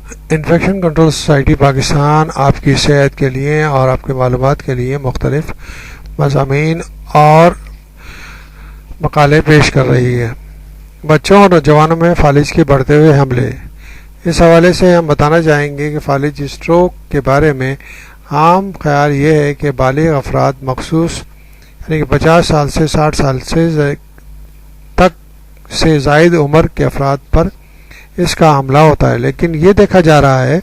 Infection control society Pakistan آپ کی صحت کے لیے اور آپ کے معلومات کے لیے مختلف مضامین اور مقالے پیش کر رہی ہے۔ بچوں اور نوجوانوں میں فالج کے بڑھتے ہوئے حملے، اس حوالے سے ہم بتانا چاہیں گے کہ فالج اسٹروک کے بارے میں عام خیال یہ ہے کہ بالغ افراد مخصوص یعنی کہ 50 سال سے 60 سال تک سے زائد عمر کے افراد پر اس کا حملہ ہوتا ہے، لیکن یہ دیکھا جا رہا ہے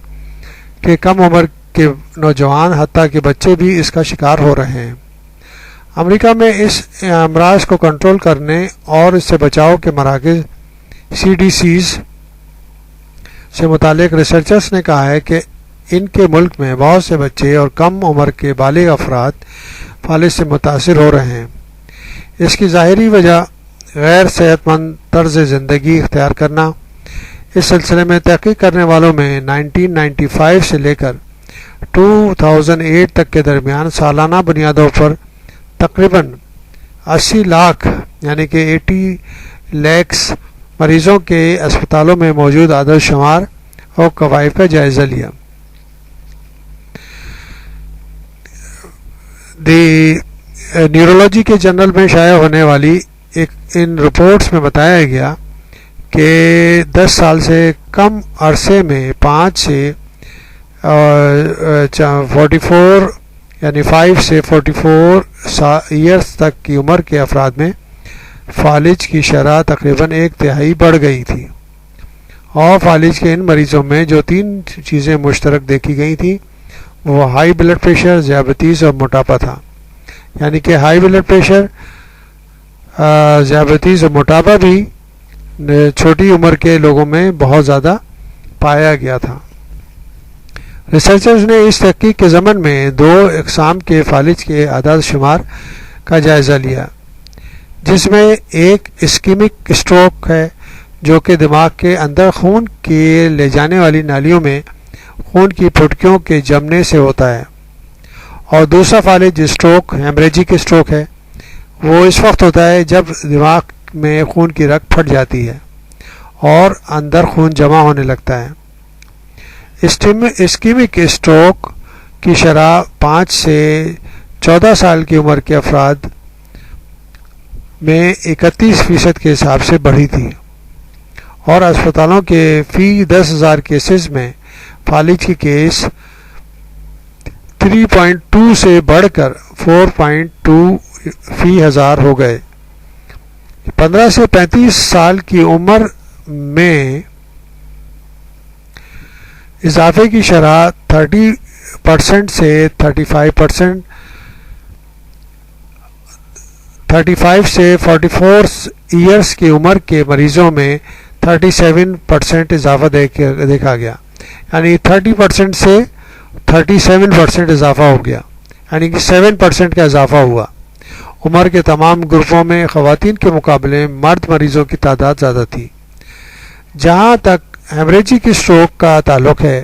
کہ کم عمر کے نوجوان حتیٰ کہ بچے بھی اس کا شکار ہو رہے ہیں۔ امریکہ میں اس امراض کو کنٹرول کرنے اور اس سے بچاؤ کے مراکز CDCs سے متعلق ریسرچرز نے کہا ہے کہ ان کے ملک میں بہت سے بچے اور کم عمر کے بالغ افراد فالج سے متاثر ہو رہے ہیں۔ اس کی ظاہری وجہ غیر صحت مند طرز زندگی اختیار کرنا۔ اس سلسلے میں تحقیق کرنے والوں میں 1995 سے لے کر 2008 تک کے درمیان سالانہ بنیادوں پر تقریباً 80 لاکھ یعنی کہ 80 لاکھ مریضوں کے اسپتالوں میں موجود اعداد و شمار اور قوائف کا جائزہ لیا۔ دی نیورولوجی کے جرنل میں شائع ہونے والی ان رپورٹس میں بتایا گیا کہ 10 سال سے کم عرصے میں 5 سے 44 یعنی 5 سے 44 ایئرس تک کی عمر کے افراد میں فالج کی شرح تقریباً 1/3 بڑھ گئی تھی، اور فالج کے ان مریضوں میں جو 3 چیزیں مشترک دیکھی گئی تھیں وہ ہائی بلڈ پریشر، ذیابیطیس اور موٹاپا تھا۔ یعنی کہ ہائی بلڈ پریشر، ذیابیطیس اور موٹاپا بھی چھوٹی عمر کے لوگوں میں بہت زیادہ پایا گیا تھا۔ ریسرچرز نے اس تحقیق کے ضمن میں 2 اقسام کے فالج کے اعداد شمار کا جائزہ لیا، جس میں ایک اسکیمک اسٹروک ہے جو کہ دماغ کے اندر خون کے لے جانے والی نالیوں میں خون کی پھٹکیوں کے جمنے سے ہوتا ہے، اور دوسرا فالج اسٹروک ہیمریجک اسٹروک ہے۔ وہ اس وقت ہوتا ہے جب دماغ میں خون کی رگ پھٹ جاتی ہے اور اندر خون جمع ہونے لگتا ہے۔ اسکیمک اسٹروک کی شرح 5 سے 14 سال کی عمر کے افراد میں 31% کے حساب سے بڑھی تھی، اور اسپتالوں کے فی 10,000 کیسز میں فالج کے کیس 3.2 سے بڑھ کر 4.2 فی 1000 ہو گئے۔ 15 سے 35 سال کی عمر میں اضافے کی شرح 30% سے 35%، 35 سے 44 ایئرس کی عمر کے مریضوں میں 37% اضافہ دیکھا گیا، یعنی 30% سے 37% اضافہ ہو گیا، یعنی کہ 7% کا اضافہ ہوا۔ عمر کے تمام گروپوں میں خواتین کے مقابلے مرد مریضوں کی تعداد زیادہ تھی۔ جہاں تک ہیمریجک اسٹروک کا تعلق ہے،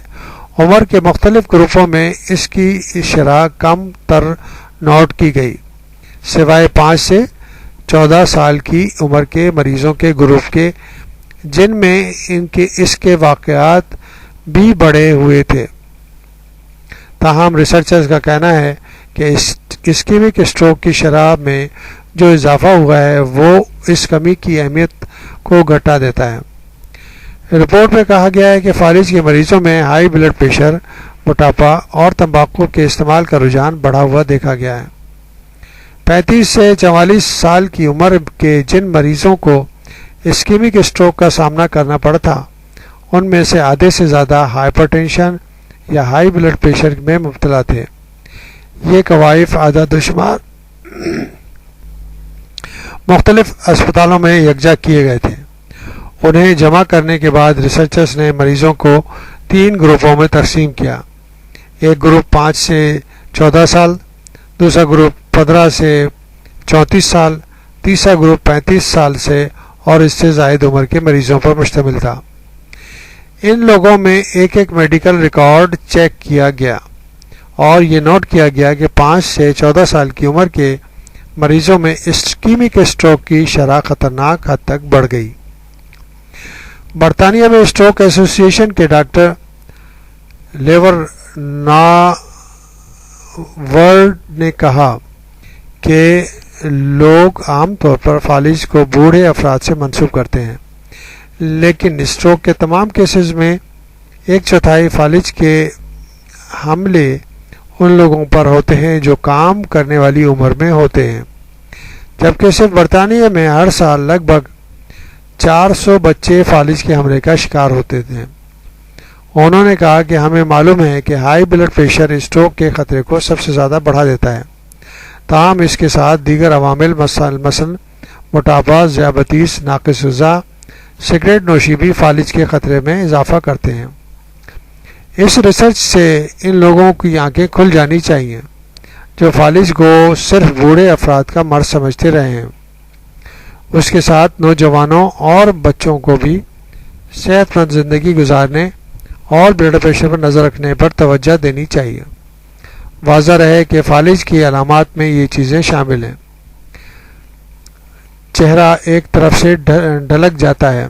عمر کے مختلف گروپوں میں اس کی شرح کم تر نوٹ کی گئی، سوائے 5 سے 14 سال کی عمر کے مریضوں کے گروپ کے، جن میں اس کے واقعات بھی بڑھے ہوئے تھے۔ تاہم ریسرچرز کا کہنا ہے کہ اسکیمک اسٹروک کی شرح میں جو اضافہ ہوا ہے وہ اس کمی کی اہمیت کو گھٹا دیتا ہے۔ رپورٹ میں کہا گیا ہے کہ فالج کے مریضوں میں ہائی بلڈ پریشر، موٹاپا اور تمباکو کے استعمال کا رجحان بڑھا ہوا دیکھا گیا ہے۔ 35 سے 44 سال کی عمر کے جن مریضوں کو اسکیمک اسٹروک کا سامنا کرنا پڑا تھا، ان میں سے آدھے سے زیادہ ہائپر ٹینشن یا ہائی بلڈ پریشر میں مبتلا تھے۔ یہ قوائف اعداد و شمار مختلف اسپتالوں میں یکجا کیے گئے تھے۔ انہیں جمع کرنے کے بعد ریسرچرز نے مریضوں کو 3 گروپوں میں تقسیم کیا۔ ایک گروپ 5 سے 14 سال، دوسرا گروپ 15 سے 34 سال، تیسرا گروپ 35 سال سے اور اس سے زائد عمر کے مریضوں پر مشتمل تھا۔ ان لوگوں میں ایک میڈیکل ریکارڈ چیک کیا گیا اور یہ نوٹ کیا گیا کہ 5 سے 14 سال کی عمر کے مریضوں میں اسکیمک اسٹروک کی شرح خطرناک حد تک بڑھ گئی۔ برطانیہ میں اسٹروک ایسوسی ایشن کے ڈاکٹر لیور ناورڈ نے کہا کہ لوگ عام طور پر فالج کو بوڑھے افراد سے منسوب کرتے ہیں، لیکن اسٹروک کے تمام کیسز میں 1/4 فالج کے حملے ان لوگوں پر ہوتے ہیں جو کام کرنے والی عمر میں ہوتے ہیں، جبکہ صرف برطانیہ میں ہر سال لگ بھگ 400 بچے فالج کے حملے کا شکار ہوتے تھے۔ انہوں نے کہا کہ ہمیں معلوم ہے کہ ہائی بلڈ پریشر اسٹروک کے خطرے کو سب سے زیادہ بڑھا دیتا ہے، تاہم اس کے ساتھ دیگر عوامل مثلا موٹاپا، ذیابیطس، ناقص غذا، سگریٹ نوشی بھی فالج کے خطرے میں اضافہ کرتے ہیں۔ اس ریسرچ سے ان لوگوں کی آنکھیں کھل جانی چاہیے جو فالج کو صرف بوڑھے افراد کا مرض سمجھتے رہے ہیں۔ اس کے ساتھ نوجوانوں اور بچوں کو بھی صحت مند زندگی گزارنے اور بلڈ پریشر پر نظر رکھنے پر توجہ دینی چاہیے۔ واضح رہے کہ فالج کی علامات میں یہ چیزیں شامل ہیں: چہرہ ایک طرف سے ڈھلک جاتا ہے،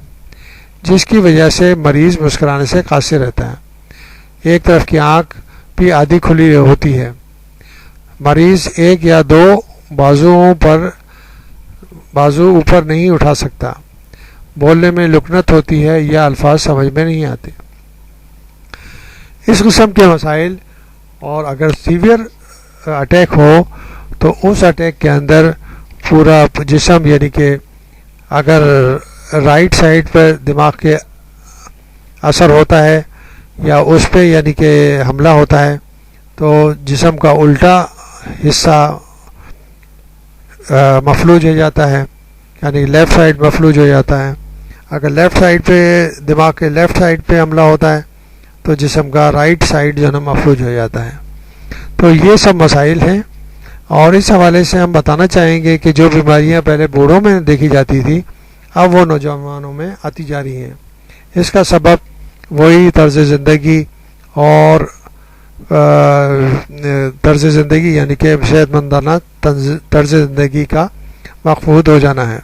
جس کی وجہ سے مریض مسکرانے سے قاصر رہتا ہے، ایک طرف کی آنکھ بھی آدھی کھلی ہوتی ہے، مریض ایک یا دو بازو اوپر نہیں اٹھا سکتا، بولنے میں لکنت ہوتی ہے یا الفاظ سمجھ میں نہیں آتے۔ اس قسم کے مسائل، اور اگر سیویئر اٹیک ہو تو اس اٹیک کے اندر پورا جسم، یعنی کہ اگر رائٹ سائڈ پر دماغ کے اثر ہوتا ہے یا اس پہ یعنی کہ حملہ ہوتا ہے تو جسم کا الٹا حصہ مفلوج ہو جاتا ہے، یعنی لیفٹ سائڈ مفلوج ہو جاتا ہے۔ اگر لیفٹ سائڈ پہ دماغ کے لیفٹ سائڈ پہ حملہ ہوتا ہے تو جسم کا رائٹ سائڈ جو ہے مفلوج ہو جاتا ہے۔ تو یہ سب مسائل ہیں، اور اس حوالے سے ہم بتانا چاہیں گے کہ جو بیماریاں پہلے بوڑھوں میں دیکھی جاتی تھی اب وہ نوجوانوں میں آتی جا رہی ہیں۔ اس کا سبب وہی طرز زندگی اور طرز زندگی یعنی کہ صحت مندانہ طرز زندگی کا مفقود ہو جانا ہے۔